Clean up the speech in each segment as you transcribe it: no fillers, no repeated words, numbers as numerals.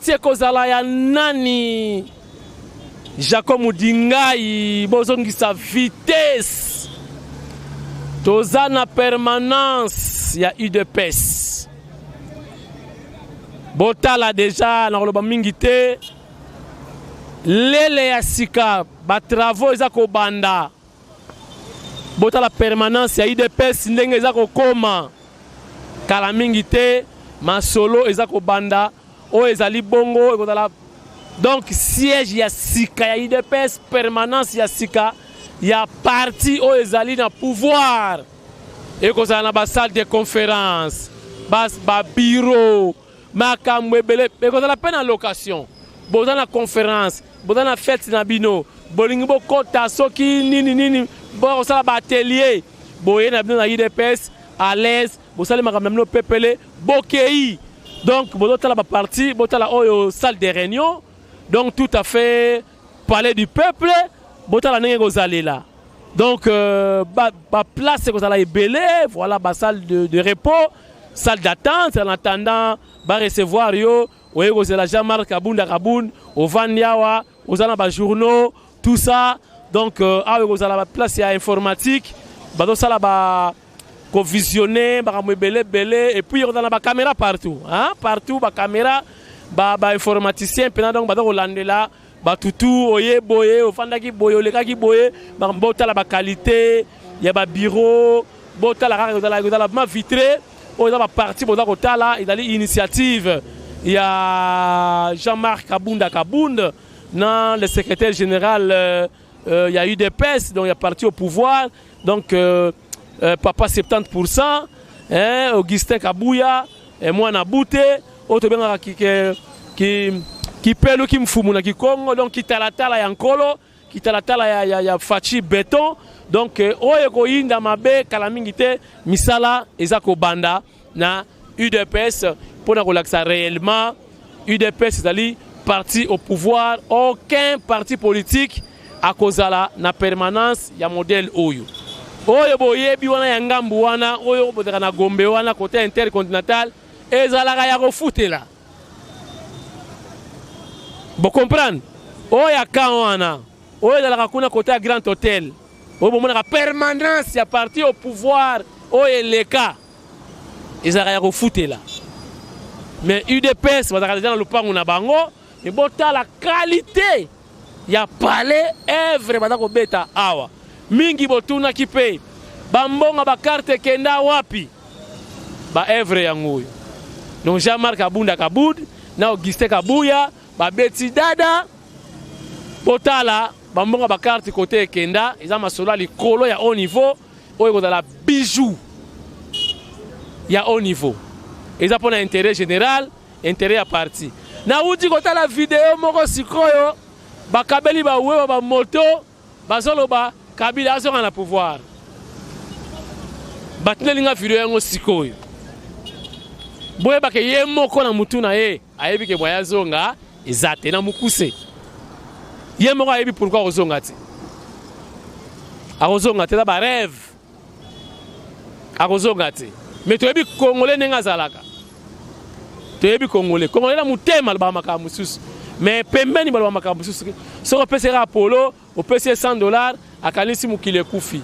parti ekozala ya nani? Jacob Mudingai bozongisa vitesse. Toza na permanence ya UDPS. Botala déjà na koloba mingi te. Lele ya sika ba travaux eza ko banda. Botala permanence ya UDPS ndenge eza ko koma. Kala mingi te masolo eza ko banda o ezali bongo ekozala. Donc siège ya sika ya UDPS, permanence ya sika ya parti o ezali na pouvoir. Et qu'on a na salle de conférence, ba bureau, makambo ebele, et qu'on a la peine en location. Boza na conférence, boza na fête na bino, bolingi bo kota soki nini, bo sala ba atelier, boye na bino na UDPS à l'aise, bo sala makambo na pepele, bokei. Donc boza la ba parti, botala oyo salle de réunion. Donc tout à fait palais du peuple, botala nenge gozali là. Donc place que ça belé, voilà la salle de repos, salle d'attente en attendant ba recevoir yo, oye gozela Jean-Marc Kabunda Kaboun, au Vandiawa, aux ana journaux, tout ça. Donc ah gozela la place ya informatique, ba do sala ba ko visionner, ba belé et puis on a la caméra partout, hein, partout ba caméra. Ba informaticien pendant donc ba Hollande là ba tutu oye boye ofandaki boye olekaki boye ba botala ba qualité ya ba bureau botala la ma vitré o za ba parti boza kotala idali initiative ya Jean-Marc Kabunda Kabound na le secrétaire général il y a eu des PES donc il y a parti au pouvoir donc papa 70% hein Augustin Kabouya et moi na bouté auto benga qui pelo qui mfumu na Congo donc qui talatala ya nkolo qui talatala ya fachi béton donc oyo ko inda mabe kala mingi te misala ezako banda na UDPS pour na relaxer réellement UDPS ezali parti au pouvoir aucun parti politique a kozala na permanence ya modèle oyo boyebi wana ya ngambu wana oyo bodaka na Gombe wana côté intercontinental ezalaka ya kofutela. Vous comprenez? Oya kawana, oya ezalaka kuna côté ya Grand Hôtel. Oyo bomona permanence ya parti au pouvoir, oya leka. Ezalaka ya kofutela. Mais UDPS bazaka déjà na lupango na bango, mais bota la qualité ya palais œuvre bazako beta awa. Mingi botuna kipe. Bambonga ba carte kenda wapi? Ba œuvre yango. Donc Jean-Marc Kabunda Kabound, na Augustin Kabouya, ba beti dada, potala, bambonga ba carte côté kenda, ils ont masola likolo ya haut niveau, oyo dans la bijou. Ya haut niveau. Ils ont pour l'intérêt général, intérêt à parti. Na uti kota la vidéo moko sikoyo, ba kabeli ba uwe ba moto, ba solo ba Kabila azo na pouvoir. Batnelinga vidéo yango sikoyo. Boye bake ye moko na mutu na ye ayebi ke boya zonga ezate na mukuse ye moko ayebi pourquoi ozonga ti akozonga te ba rêve akozonga te mais toyebi congolais nenga zalaka toyebi congolais na mutema ba makambo susu mais pembeni ba makambo susu so opesera Apollo opesi $100 akanisi mukile kufi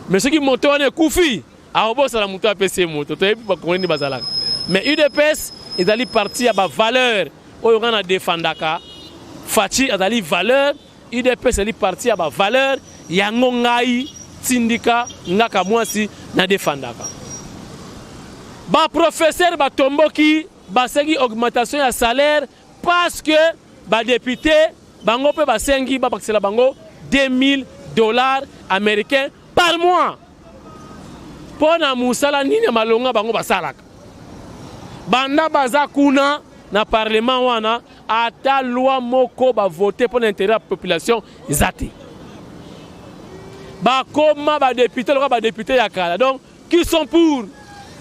mais ce qui monte on kufi aobosa la mutu apesi moto toyebi ba congolais bazalaka. Mais UDPS est allé partir à la valeur. On a défendaka. Fachi est allé valeur. UDPS est allé partir à la valeur. Yangongai, syndicat, ngaka mwasi na défendaka. Ba professeur ba tomboki ba sengi augmentation ya salaire parce que ba député bango pe ba sengi ba bakisela bango $2000 américains par mois. Pona musala nini malonga bango basalaka. Banda baza kuna na parlement wana ata loi moko ba voter pour l'intérêt de la population zati. Ba koma ba député ba député ya kala. Donc qui sont pour,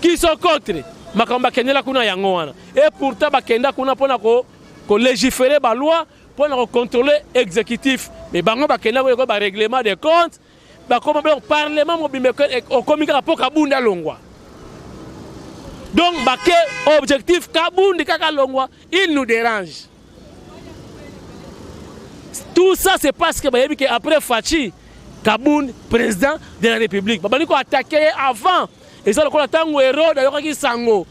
qui sont contre makamba kenela kuna yango wana. Et pourtant ba kenda kuna pona ko légiférer ba loi pour contrôler exécutif. Mais bango ba kenda ko ba règlement des comptes ba koma ba parlement mo bimeko o komika po Kabunda longwa. Donc, objectif Kabound Kaka Longwa, il nous dérange. Tout ça, c'est parce que après Fachi, Kaboun, président de la République, il a attaqué avant. Et ça, le temps où héros d'ailleurs qui sango,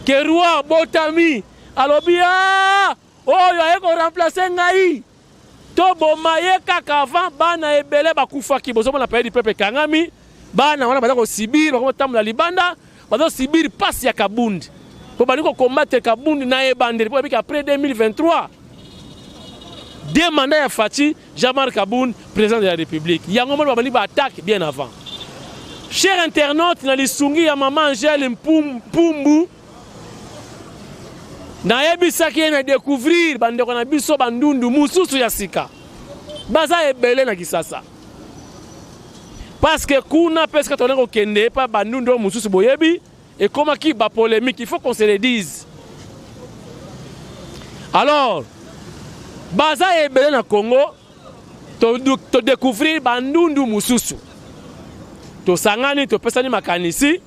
que roi Botami, alors bien, oh, il a remplacé Ngaï. Tobo maye kaka avant, bana ebele bakufa ki bozo na paye du peuple Kangami, bana wana bazako Sibir, bakoma tamula libanda, bazako Sibir passe ya Kabundi. Pour bani ko combattre Kabundi na ebande pour après 2023. Deux mandats ya Fachi, Jean-Marc Kaboun, président de la République. Yango mo bani ba attaque bien avant. Chers internautes, na lisungi ya maman Angèle Mpumbu. Na yebisaki na découvrir bande ko na biso bandundu mususu ya sika. Baza ebele na kisasa. Parce que kuna peska tolengo kende pa bandundu mususu boyebi et comme qui ba polémique, il faut qu'on se le dise. Alors, baza ebele na Congo to découvrir bandundu mususu. To sangani to pesani makanisi.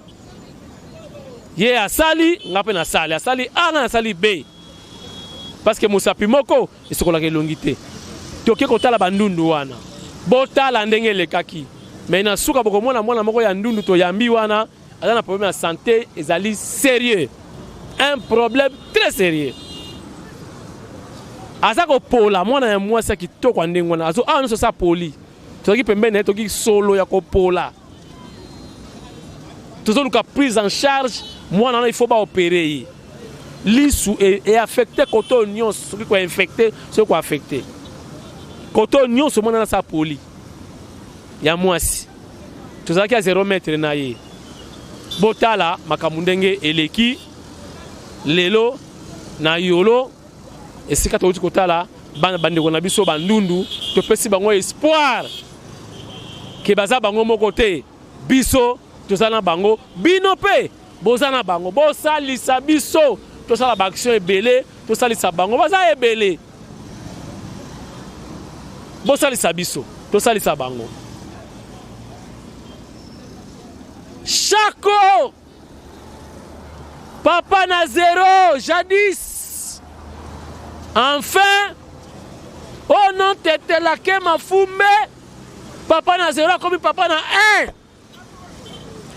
Ye asali, ngape na sali, asali A na asali B. Parce que Musapi moko, isokola ke longité. Toke kotala bandundu wana. Botala ndenge lekaki. Mais na suka boko mwana moko ya ndundu to yambi wana, azana problème de santé ezali sérieux. Un problème très sérieux. Azako pola mwana ya mwasa kitoko ndenge wana. Azo no so sa poli. Toki pembene toki solo ya ko pola. Toujours nous prise en charge. Moi, il faut pas opérer. L'issue est affecté quand on ce qui est infecté, ce qui est affecté. Quand on ce monde sa poli. Il y a moi aussi. Tout ça qui a 0 mètre naïe. Botala, makamundenge eleki, lelo, na yolo, et si quand on dit kotala, bande on a biso bandundu, to pesi bango espoir. Que baza bango mon côté, biso, tout ça na bango, binope. Bozana bango, bosa lisa biso, tout ça la action est belé, tout ça lisa bango, bosa est belé. Bosa lisa biso, tout ça lisa bango. Chaco, papa na zéro, jadis. Enfin, oh non, t'étais là que ma fumé, papa na zéro comme papa na un.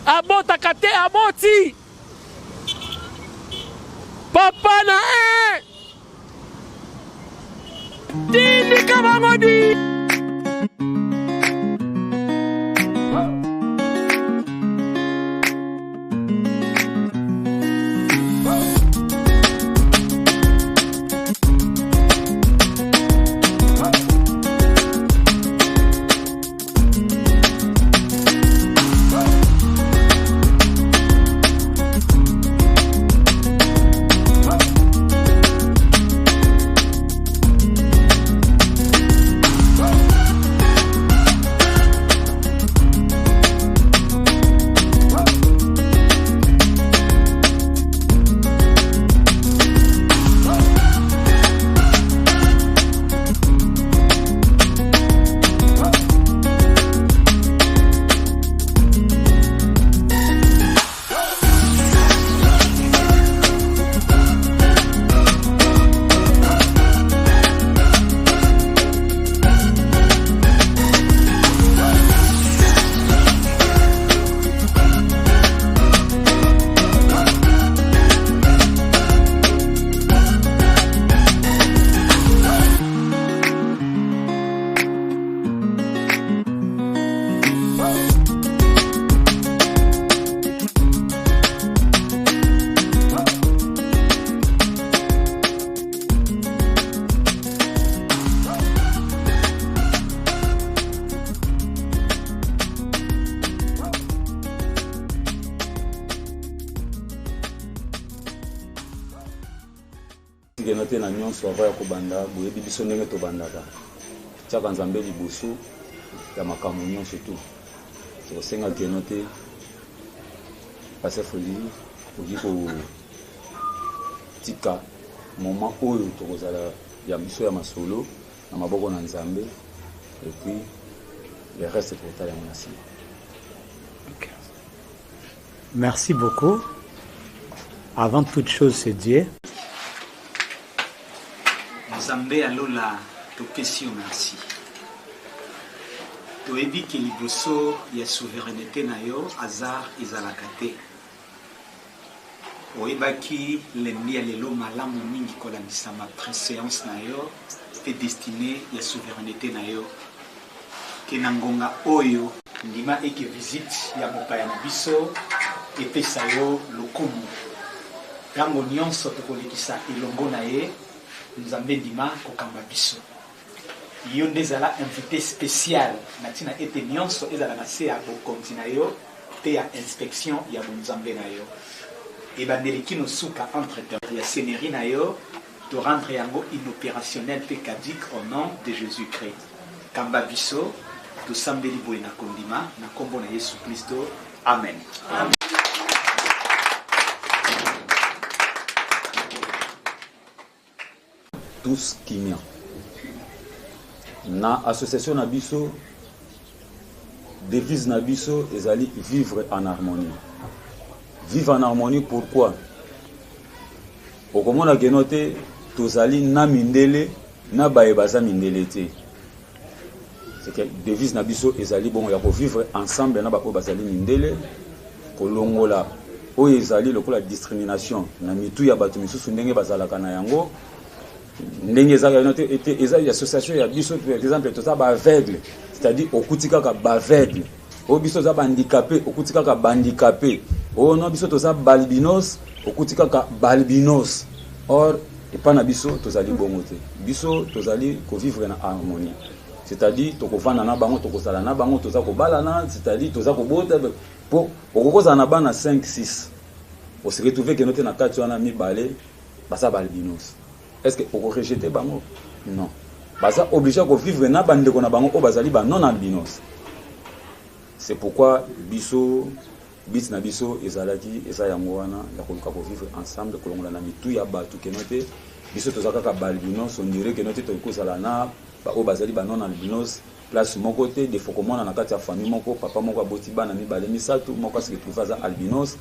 Abota kate aboti. Papa na Dini kabangodi. Genote na nyonso ava ya kobanda boyebi biso ndenge tobandaka tiaka nzambe liboso ya makambo nyonso tu tokosenga genote pase foli oki kotika moment oyo tokozala ya biso ya masolo na maboko na nzambe et puis le reste totala ya nsima. Okay. Merci beaucoup. Avant toute chose, c'est Dieu. Nzambe alola question merci. Toyebi ke liboso ya souveraineté na yo hasard ezalaka te. Oyebaki lendi ya lelo malamu mingi kolangisa ma préséance na yo te destiné ya souveraineté na yo. Ke na ngonga oyo ndima eke visite ya mopaya na biso epesa yo lokumu. Tango nyonso tokolekisa elongo na ye nzambe ndima kokamba biso. Yo ndezala invité spécial natina ete nyonso ezala na se ya bokonzi na yo te ya inspection ya bonzambe na yo. Ebandeli kino suka entre temps ya sénérie na yo to rendre yango inopérationnel te caduque au nom de Jésus-Christ. Kamba biso to sambeli boye na kondima na kombo na Yesu Kristo. Amen. Amen. Tous kimia na association na biso devise na biso ezali vivre en harmonie. Vivre en harmonie pourquoi? Okomona genote tozali na mindele na bayebaza mindele te. C'est que devise na biso ezali bon ya ko vivre ensemble na ba ko bazali mindele kolongola oyo ezali lokola discrimination na mitu ya bato misusu ndenge bazalaka na yango. Ndenge za note était ezali association ya biso par exemple to ça ba aveugle, c'est-à-dire okutika ka ba aveugle, o biso za ba handicapé okutika ka handicapé, o no biso to ça balbinos okutika ka balbinos. Or et pas na biso tozali bongote biso tozali ko vivre na harmonie, c'est-à-dire to ko vana na bango to ko sala na bango to za ko balana, c'est-à-dire to za ko bota po okokoza na bana 5 6 o se retrouver que note na kati wana mi balé basa balbinos. Est-ce que vous rejetez bango? Non. Baza obligé de vivre na bande ko na bango o bazali ba non albinos. C'est pourquoi biso bit na biso ezalaki eza yango wana ya ko vivre ensemble ko longola na mitu ya batu kenote biso tozaka ka balbinos on dirait que note to ko sala na ba o bazali ba non albinos place mon côté de faut comment na kati ya famille moko papa moko aboti bana mi balé misatu moko se trouve za albinos.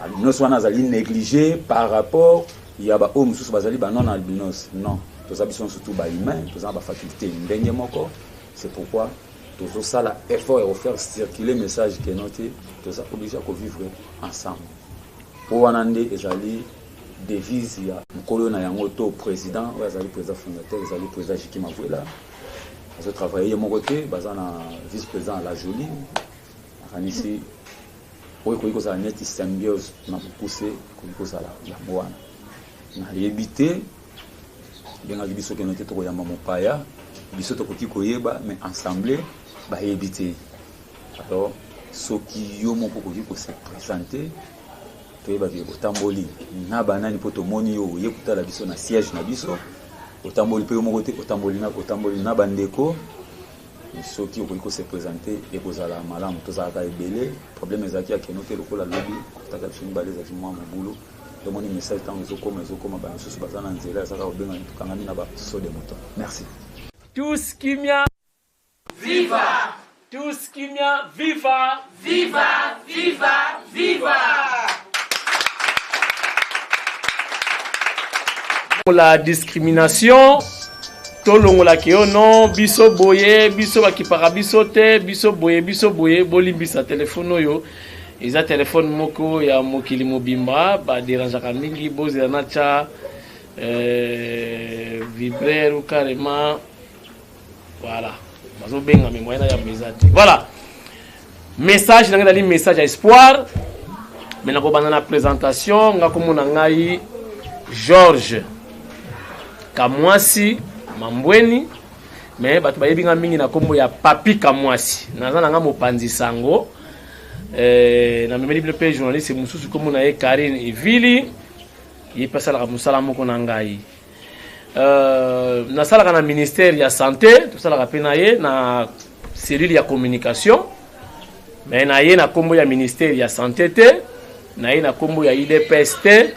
Albinos wana azali négligé par rapport il y a ba homme sous bazali ba non albinos. Non, tous habitants surtout ba humain, tous ba faculté ndenge moko. C'est pourquoi tous ça la effort et faire circuler message que noté, tous obligé à vivre ensemble. Pour wanande ezali devise ya mkolo na yango to président, ouais ezali président fondateur, ezali président Jiki Mavuela. Azo travailler mon côté, bazana vice-président la Jolie. Anisi oyo ko za net symbiose na pousser ko za la moana. Na yebité benga biso ke noté to yamba mopaya biso to koki koyeba mais ensemble ba yebité. Alors soki yo moko koki ko se présenter to yeba ke otamboli na banani poto moni yo yekuta la biso na siège na biso otamboli pe yo moko te otamboli na bandeko soki okoki ko se présenter et kozala malamu to za ka ebele problème ezaki ya ke noté lokola lobi kotaka biso mbale za mwa mabulu. Mon message dans les okoma ba susu bazana nzela saka obenga tukangani na ba so de moto. Merci. Tous kimia viva, tous kimia viva, viva, viva, viva. La discrimination tolongola ke non biso boye biso bakipaka biso te biso boye bolimbisa téléphone oyo. Ils ont téléphone moko ya mokili mobimba ba dérangeaka mingi bozela na cha vibraire ou carrément voilà bazo benga mais moyen ya message voilà message na ngali message à espoir mais na ko banana présentation nga komona ngai Georges Kamwasi Mambweni mais batu bayebi nga mingi na kombo ya Papi Kamwasi naza nga mopanzi sango. Na memeli le journaliste mususu comme na Karine Evili il passe la musala moko na ngai na sala na ministère ya santé tout ça la rapena ye na cellule ya communication mais na ye na kombo ya ministère ya santé te na ye na kombo ya IDPS te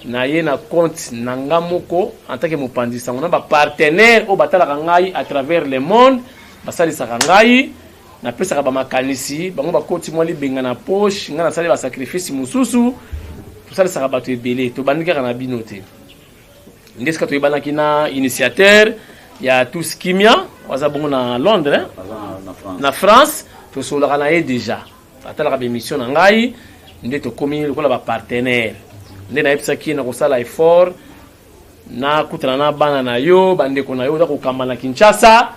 na ye na compte nanga moko en tant que mopandisa on a ba partenaire au batala ngai à travers le monde basali sa ngai na pesa ka ba makanisi bango ba koti mwa libenga na poche ngana sala ba sacrifice mususu to sala sa ba to ebele to bandika na binote ndeska to ibana kina initiateur ya tous kimia waza bongo na Londres na France to solaka na ye déjà atalaka ba émission na ngai nde to komi lokola ba partenaire nde na yebisaki na kosala effort na kutana na bana na yo bandeko na yo za kokamba na Kinshasa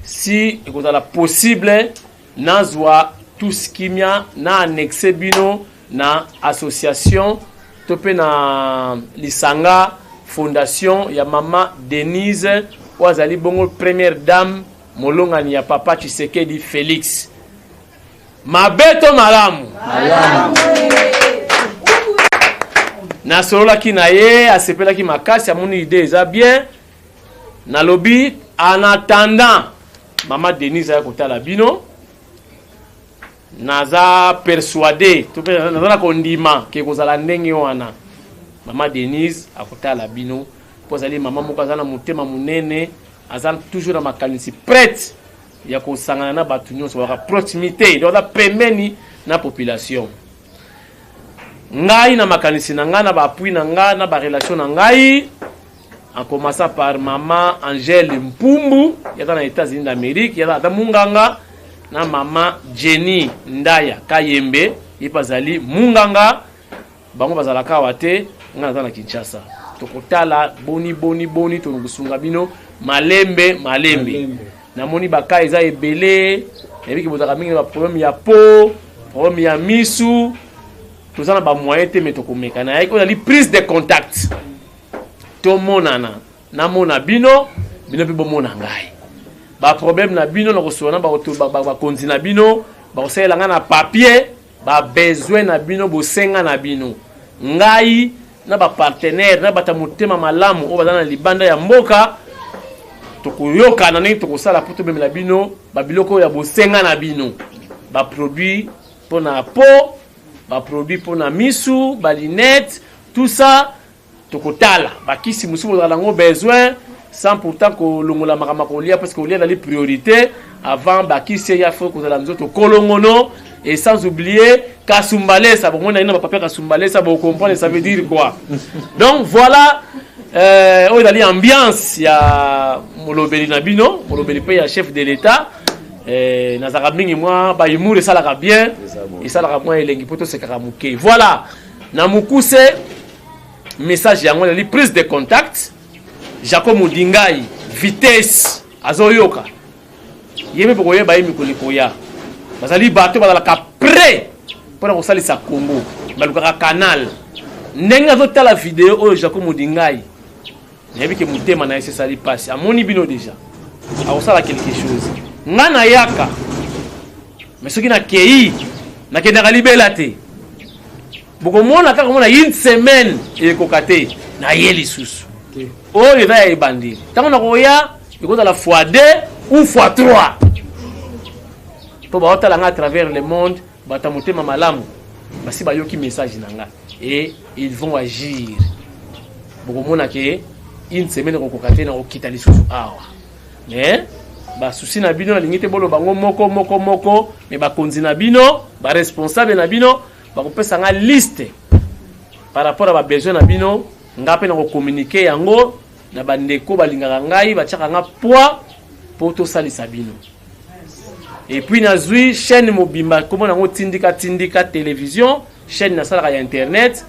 si ekozala possible nazwa tous kimia na annexe bino na association topé na lisanga fondation ya mama Denise wazali bongo première dame molongani ya papa Tshisekedi Félix mabeto malamu na solola ki na ye asepela ki makasi amoni idée eza bien na lobby en attendant mama Denise ya kotala bino naza persuadé naza na kondima ke kozala ndenge wana mama Denise akotala bino po azali mama moko aza na motema munene aza toujours na makanisi prête ya kosangana na bato nyonso waka proximité doza pembeni na population ngai na makanisi na ngai na baappui na ngai na barelation na ngai en commençant par mama Angèle Mpumbu yaza na États-Unis d'Amérique yaza ata munganga na mama Jenny Ndaya Kayembe ipazali munganga bango bazalaka wate nga naza na Kinshasa tokotala boni tonukusunga bino malembe namoni baka eza ebele ebiki bozaka mingi ba problème ya peau problème ya misu tozana ba moyen te mais tokomeka na yeko ali prise de contact to monana na mona bino pe bomona ngai ba problème na bino na kosona ba konzi na bino ba kosela nga na papier ba besoin na bino bosenga na bino ngai na ba partenaire na bata motema malamu o bazana libanda ya mboka tokoyoka na nini tokosala poto bemela bino ba biloko ya bosenga na bino ba produit pona peau ba produit pona misu ba lunette tout ça tokotala ba kisi musu bozala ngo besoin sans pourtant ko longola makama ko lia parce que lia dali priorité avant ba kisi ya faut kozala nzoto kolongono et sans oublier Kasumbalé ça bon on a une papa Kasumbalé ça vous comprendre ça veut dire quoi donc voilà il y a l'ambiance il y a molobeli nabino molobeli pe ya chef de l'état nazaka mingi moi ba imure ça la bien et ça la moi elengi poto se karamuke voilà na mukuse message yango la prise de contact Jacob Mudingai vitesse azoyoka yeme boko yeba yimi kolikoya bazali bato bazala ka prêt pour kosalisa Congo baluka canal ndenge azotala vidéo oyo Jacob Mudingai yebi ke mutema na ese sali passe amoni bino déjà akosala quelque chose ngana yaka mais soki na kei na kendaka libela te boko mona kaka mona une semaine ekokate na ye lisusu oyo eza ya ebandeli ntango na koya ekozala x2 ou x3 po baotala nga à travers le monde bata motema malamu basi bayoki message na nga et ils vont agir bokomona ke une semaine kokokate na kokita lisusu awa mais basusi na bino nalingi te bolo bango moko mais bakonzi na bino baresponsable na bino bakopesa nga liste par rapport à babesoin na bino nga mpe na kokommunike yango na bandeko balingaka ngai batiaka nga poids po tosalisa bino et puis nazwi chaîne mobimba kombo nango tindika télévision chaîne nasalaka ya internet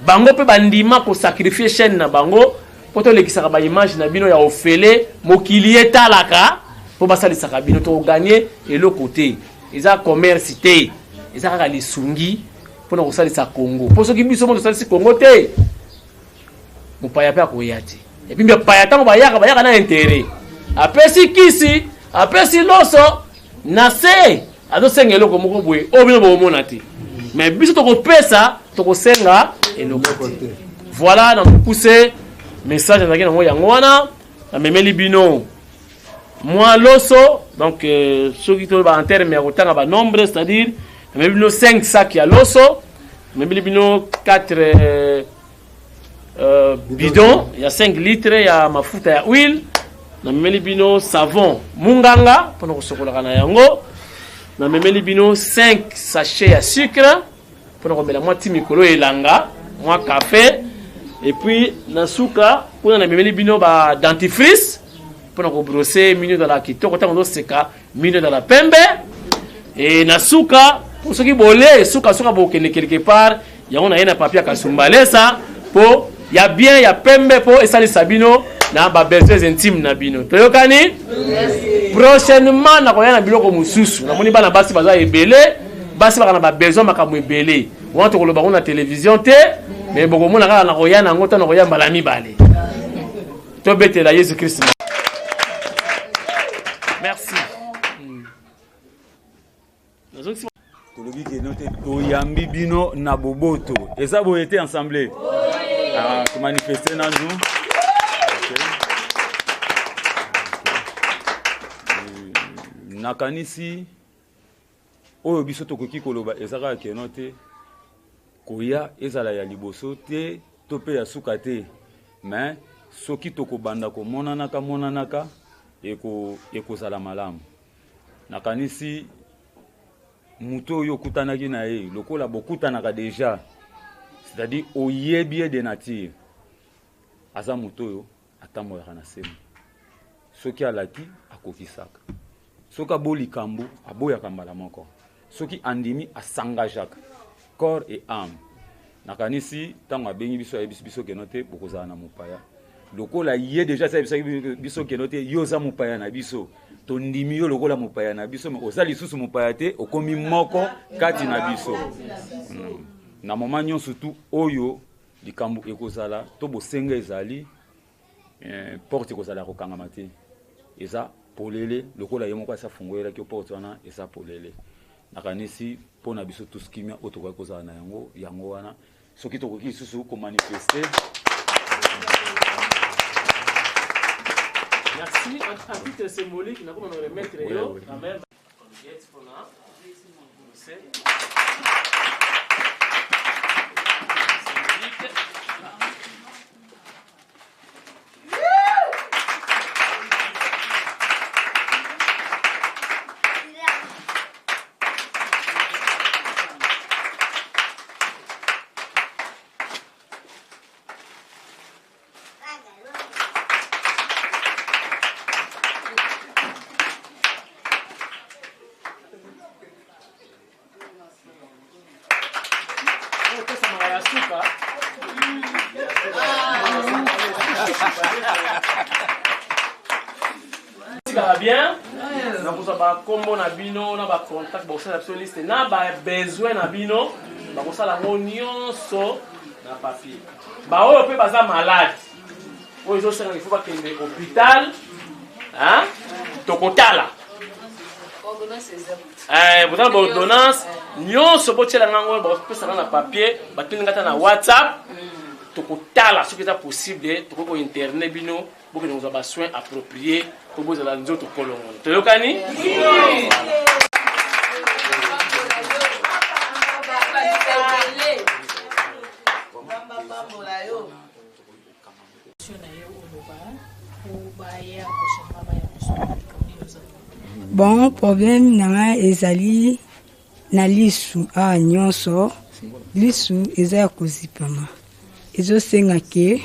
bango mpe bandima kosacrifie chaîne na bango po tolekisaka baimage na bino ya ofele mokili etalaka po basalisaka bino tokoganye eloko te eza commerce te eza kaka lisungi mpona kosalisa Congo po soki biso mo tosalisi Congo te mopaya mpe akoya te epuis mopaya ntango bayaka na intérêt apesi kisi apesi loso na se azosenga eloko moko boye oyo bino bokomona te mais biso tokopesa tokosenga eloko te voilà na mokuse message azalaki nango yango wana namemeli bino mwa loso donc soki toba en terme ya kotanga banombre c'est-à-dire namemeli bino 5 sacs ya loso namemeli bino 4 bidon ya 5 litres ya mafuta ya huile namemeli bino savon munganga mpona kosokolaka na yango namemeli bino 5 sachets ya sucre mpona komela mwa ti mikolo elanga mwa café et puis na suka mpona namemeli bino ba dentifrice pour ko brosser mino dans la kitoko tango seka mino dans la pembe et na suka pour ceux qui bolé suka bo quelque part ya on a un papier kasumbalesa po ya bien ya pembe po esali sabino na ba besoins intimes na bino toyokani prochainement na koya na biloko mususu na moni bana basi baza ebele basi baka na ba besoin makamu ebele wana to koloba na télévision te mais boko mona kala na koya na ngota na koya mbala mibale to betela Jésus Christ. Merci. Kolobi ke note toyambi bino na boboto eza boye te ensemble ah to manifester na nous nakanisi oyo biso tokoki koloba ezaka ke note koya ezala ya liboso te to pe ya suka te mais soki tokobanda komonanaka ekozala malamu nakanisi muto oyo okutanaki na ye lokola bokutanaka déjà c'est-à-dire oyebi de nature aza muto oyo atambolaka na sema soki alaki akokisaka soki aboli likambo aboyaka mbala moko soki andimi asangajaka corps et âme nakanisi ntango abengi biso ayebisi biso keno te bokozala na mopaya lokola ye déjà sayebisaki biso keno te yo oza mopaya na biso tondimi yo lokola mopaya na biso mais oza lisusu mopaya te okomi moko kati na biso na moment nyonso tu oyo likambo ekozala to bosenga ezali porte ekozala kokangama te eza polele lokola ye moko asa fungoyelaki porte wana eza polele nakanisi mpona biso tous kimia oyo tokoki kozala na yango wana soki tokoki lisusu komanifeste. Merci. Un titre symbolique, nous allons remettre la même. Bien, nous avons combo na bino, na ba contact, ba osala liste, na ba besoin na bino, ba osala nyonso na papier. Ba oyo pe baza malade. Oyo zo senga il faut pas que le hôpital, hein? Tokotala. Ordonnance exacte. Ordonnance, nyonso botela ngango ba pesa na papier, ba tuningata na WhatsApp. Tokotala ce qui est possible, toko internet bino, pour que nous avons soin appropriés. Pour vous aller dans notre colonne. Tu es cani? Bon, problème nanga ezali na lisu a nyonso lisu eza kozipama. Ezo senga ke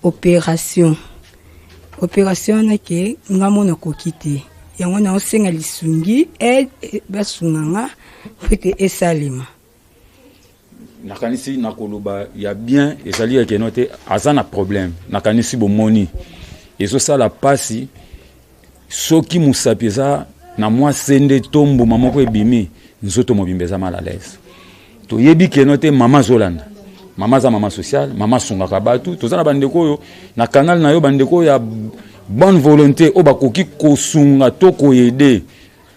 opération na ke ngamo na kokite yango na osenga lisungi basunganga peke esalima nakanisi nakoloba ya bien ezali ya kenote azana problème nakanisi bomoni ezo sala pasi soki musapeza na mwa sende tombo mamoko ebimi nzoto mobimbeza mal à l'aise to yebi kenote mama zolanda mama za mama social mama sungaka batu tozana bandeko yo na canal na yo bandeko ya bonne volonté o bakoki kosunga to koyede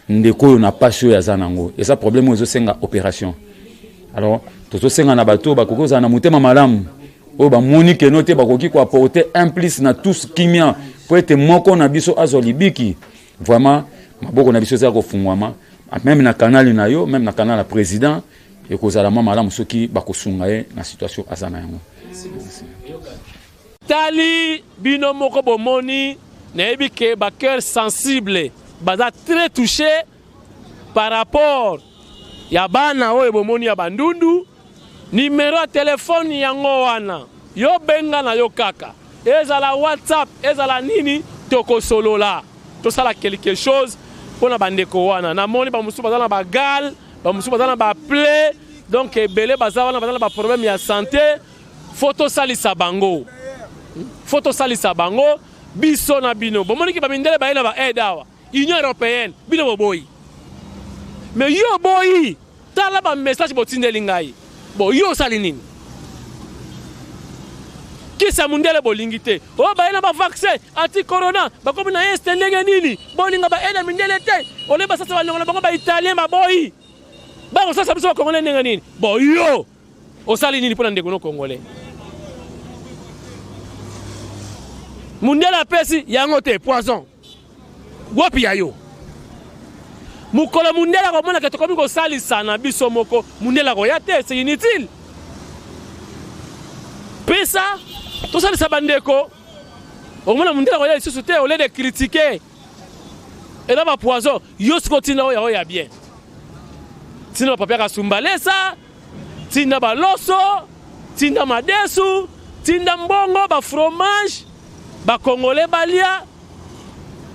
ndeko yo na passion ya zanango et ça problème ozo senga opération alors tozo senga na bato bakoki za na mutema malamu o ba moni ke note bakoki ko apporter un plus na tous kimia pour être moko na biso azolibiki vraiment maboko na biso za ko fungwama même na canal na yo même na canal la président et kozala mama malamu soki bakosunga ye na situation azana yango. Tali bino moko bomoni nayebi ke ba cœur sensible baza très touché par rapport ya bana oyo bomoni ya bandundu numéro ya téléphone yango wana yo benga na yo kaka ezala WhatsApp ezala nini toko solo là tout ça là quelque chose pour na bandeko wana na moni ba musu bazana ba gal ba musu bazana ba plaie donc belé bazana bazana ba problème ya santé photo salisa bango biso na bino bomoni ki ba mindele ba ina ba edawa Union européenne bino boboyi mais yo boyi tala ba message botindeli ngai bo yo sali nini kisa mundele bolingi te o ba ina ba vaccin anti corona ba komi na este ndenge nini bolinga ba ena mindele te ole ba sasa balonga bango ba italien ba boyi ba ko sasa biso congolais ndenge nini bo yo o sali nini pona ndeko no congolais mundele apesi yango te poison wapi yayo mukolo mundele ko mona ke tokomi ko salisa na biso moko mundele ko ya te c'est inutile pesa tout ça les bandeko au moins mundele ko ya lisusu te au lieu de critiquer et là ba poison yo skotina o ya bien tina papa ka sumbalesa tina ba loso tina madesu tina mbongo ba fromage ba congolais balia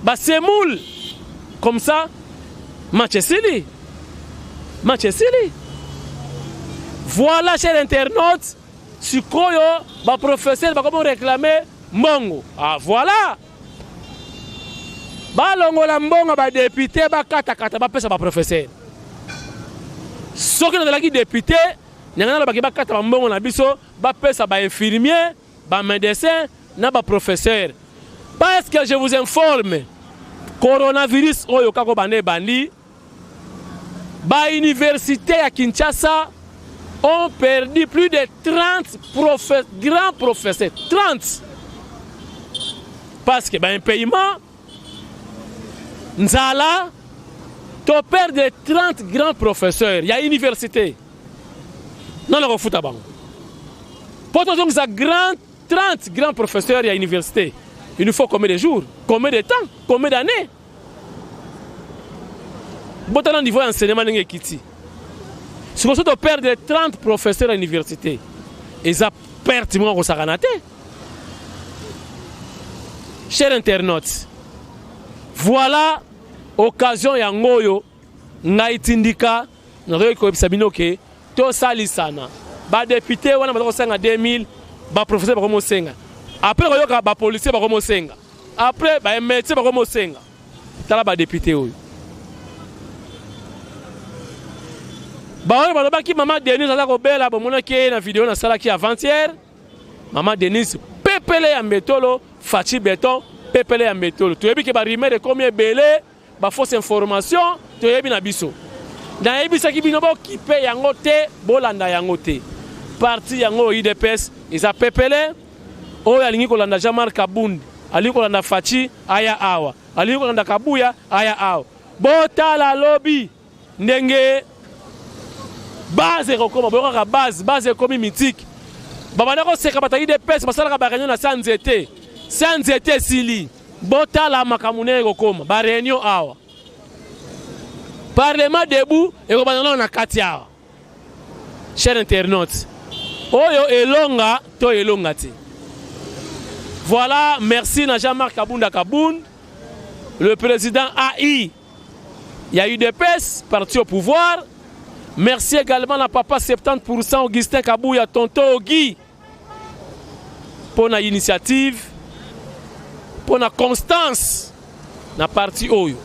ba semoule comme ça match sili voilà cher internaute sikoyo ba professeur ba comment réclamer mbongo ah voilà ba longola mbongo ba député ba kata ba pesa ba professeur soki na la député nyangana ba kata ba mbongo na biso ba pesa ba infirmier ba médecin na ba professeur parce que je vous informe coronavirus oyo kako bane bandi ba université à Kinshasa ont perdu plus de 30 grands professeurs 30 parce que ba un paiement nzala to perdre 30 grands professeurs il y a université non la refuta bango poto donc ça grand 30 grands professeurs il y a université. Il nous faut combien de jours, combien de temps, combien d'années? Botan niveau enseignement n'est quitté. Si vous avez perdre 30 professeurs à l'université, ils ont perdu mon rosaranaté. Chers internautes, voilà occasion ya ngoyo ngaitindika ndoyo sabinoke to salisana ba député wana ba senga 2000 ba professeur ba komo senga après koyoka ba policier ba komo senga après ba médecin ba komo senga tala ba député oyo ba ba ba ki maman Denise ala ko bela ba mona ke na vidéo na sala ki avant-hier maman Denise pepele ya metolo fachi béton pepele ya metolo to yebi ke ba rimer de combien belé ba fausse information to yebi na biso na yebi sa ki bino ba kipe yango te bolanda yango te parti yango IDPS isa pepele oyo alingi kolanda Jean-Marc Kabundi alingi kolanda Fachi aya awa alingi kolanda Kabuya aya awa botala lobby ndenge base kokoma boyoka base komi mythique babana ko seka bata IDPS basala ba réunion na sanzete sili botala makamune kokoma ba réunion awa parlement debout et ko na kati awa chers internautes oyo elonga to elonga ti. Voilà, merci à Jean-Marc Kabound, le président AI. Il y a eu des PES, parti au pouvoir. Merci également à papa 70% Augustin Kabouya, tonton Guy, pour l'initiative, pour la constance, na parti Oyo.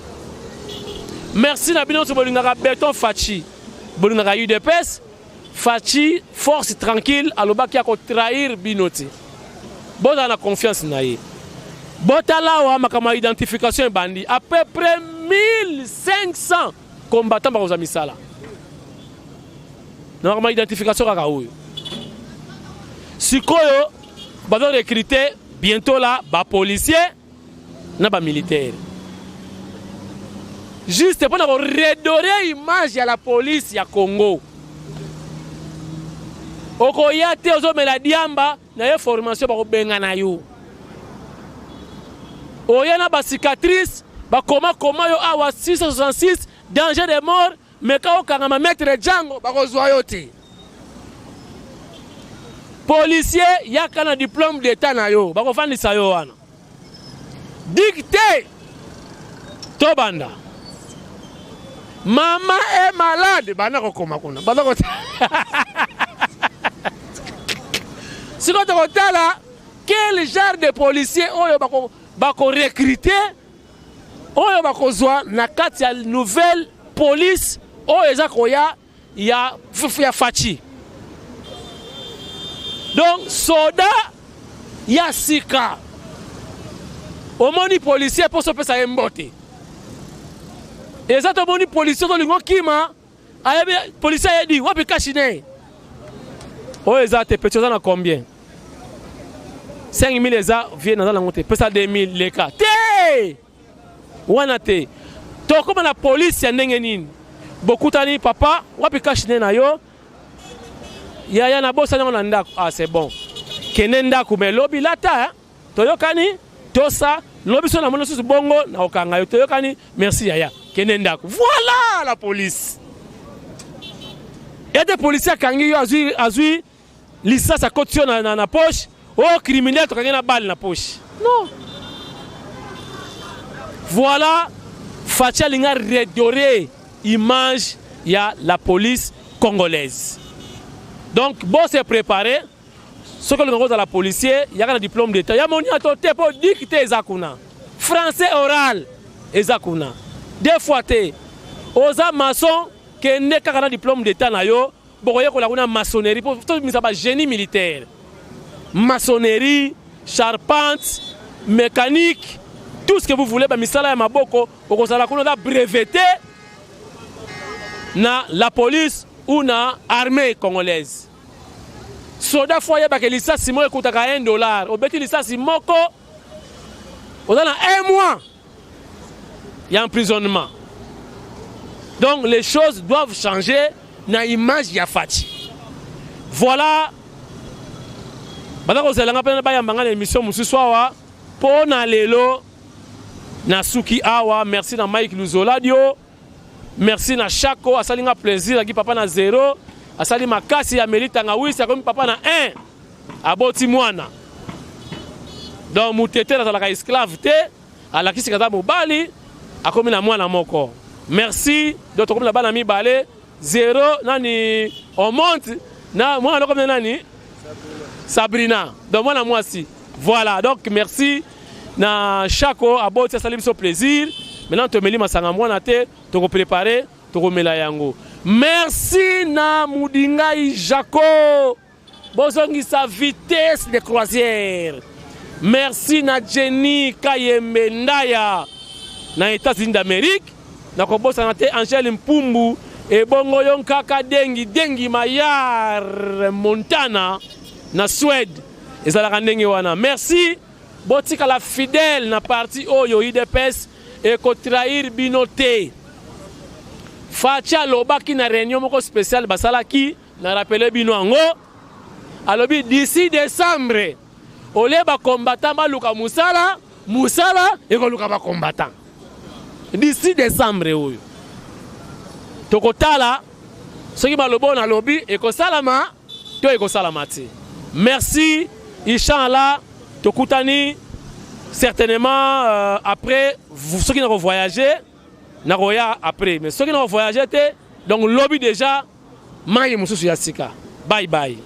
Merci à Bino Bolingara Béton Fachi, Bolingara eu des PES. Fachi, force tranquille, à l'oba qui a trahir Binoti. Bon, on a confiance na ye. Botala wa makama identification bandi à peu près 1500 combattants ba misala. Na makama identification kaka oyo. Sikoyo ba do recruter bientôt là ba policier na ba militaire. Juste pour redorer image à la police ya Congo. Okoya te ozo mela diamba na ye formation ba ko benga na yo. Oya na ba cicatrice ba koma yo awa 666 danger de mort mais ka okanga ma maître Django ba ko zwa yo te. Policier yaka na diplôme d'état na yo ba ko fandisa yo wana. dicté tobanda maman est malade bana kokoma kuna bana ko siko to kotala quel genre de policier oyo bako recruter oyo bakozwa na kati ya nouvelle police oyo eza koya ya fachi. Donc soda ya sika omoni policier pour se pesa mbote eza to moni policier to lingo kima ayebe policier yedi wapi kashine oyo eza te petit na combien 5000 eza vie na la ngote pesa 2000 leka te wana te to koma na police ya ndenge nini bokutani papa wapi kashine na yo ya na bosa na ndako ah c'est bon kene ndako me lobi lata toyokani tosa lobi so na mono susu bongo na okanga yo toyokani merci yaya kene ndako voilà la police et des policiers kangi yo azui licence à caution na poche oh criminel to kangi na balle na poche non voilà Facha linga redorer image ya la police congolaise. Donc bon se préparer ce que le la policier il y a un diplôme d'état il y a mon autorité pour dicter ezakuna français oral ezakuna des fois te oza maçon que ne ka diplôme d'état na yo bokoye ko la kuna maçonnerie pour tout misa ba génie militaire maçonnerie charpente mécanique tout ce que vous voulez ba misala ya maboko okozala kuna da breveté na la police ou na armée congolaise. Soda foye ba ke licence mo ekutaka $1 obeti licence moko odana 1 mois il y a emprisonnement. Donc les choses doivent changer na image ya Fachi. Voilà badako zelanga pena ba yambanga na émission mususu awa pona lelo na suki awa. Merci na Mike Luzoladio. Merci na Chako asalinga plaisir aki papa na 0 asali makasi ya Melita nga wisi akomi papa na 1 aboti mwana. Donc mutete na la esclave te alakisi kata mobali akomi na mwana moko. Merci de tokomi na bana mi balé 0 nani on monte na mwana comme nani Sabrina. Donc mwana mwasi. Voilà donc merci na Chako aboti asali biso plaisir. Maintenant to meli masanga mwana te to préparer to mela yango. Merci na Mudingai Jaco. Bozongi sa vitesse de croisière. Merci na Jenny Kayembe Ndaya na États-Unis d'Amérique. Na kobosa na te Angèle Mpumbu e bongo yon kaka dengi Mayar Montana na Suède. Ezalaka ndenge wana. Merci botika la fidèle na parti oyo IDPS et ko trahir binoté. Facha lobaki na réunion moko spéciale basalaki na rappelé bino ango alobi d'ici décembre ole ba combattant ba luka musala et ko luka ba combattant d'ici décembre oyo tokotala soki balobo na lobi et ko salama to e ko salamati. Merci inchallah tokutani certainement après ceux qui n'ont voyagé Nagoya après mais ceux qui n'ont voyagé donc lobby déjà maïe mususu yasika bye bye.